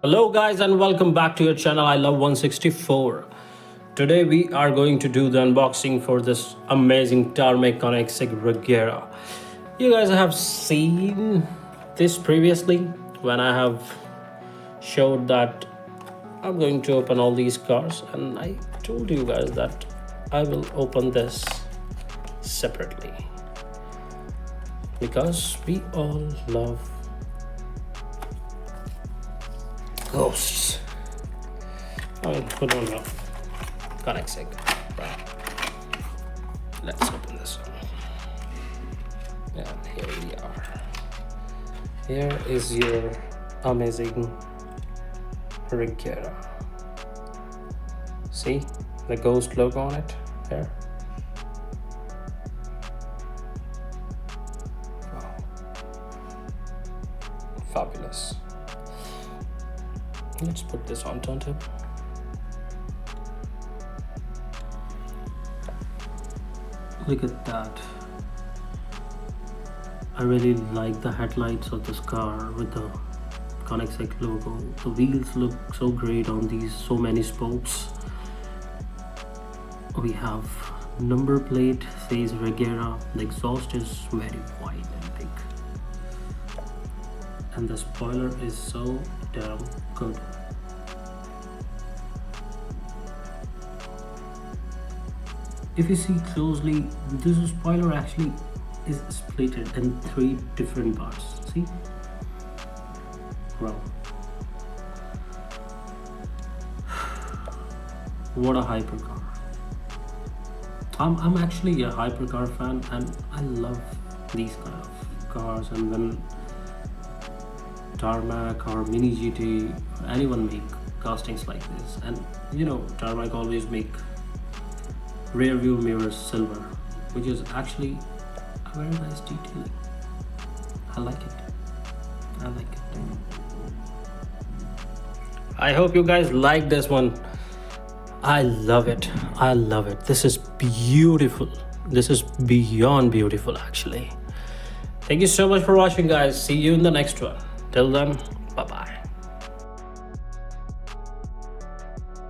Hello guys and welcome back to your channel I Love 164. Today we are going to do the unboxing for this amazing Tarmac Koenigsegg Regera. You guys have seen this previously when I have showed that I'm going to open all these cars, and I told you guys that I will open this separately because we all love ghosts. I mean, who don't know Koenigsegg, right? Let's open this one. And here we are. Here is your amazing Regera. See the ghost logo on it here. Wow, fabulous. Let's put this on turntable. Look at that. I really like the headlights of this car with the Koenigsegg logo. The wheels look so great on these so many spokes. We have number plate says Regera. The exhaust is very wide and big, and the spoiler is so damn good. If you see closely, this spoiler actually is split in 3 different parts. See? Wow. What a hypercar. I'm actually a hypercar fan, and I love these kind of cars. And when Tarmac or Mini GT, anyone make castings like this, and you know Tarmac always make rear view mirrors silver, which is actually a very nice detailing. I like it. I hope you guys like this one. I love it. This is beautiful. This is beyond beautiful actually. Thank you so much for watching, guys. See you in the next one. Till then, bye bye.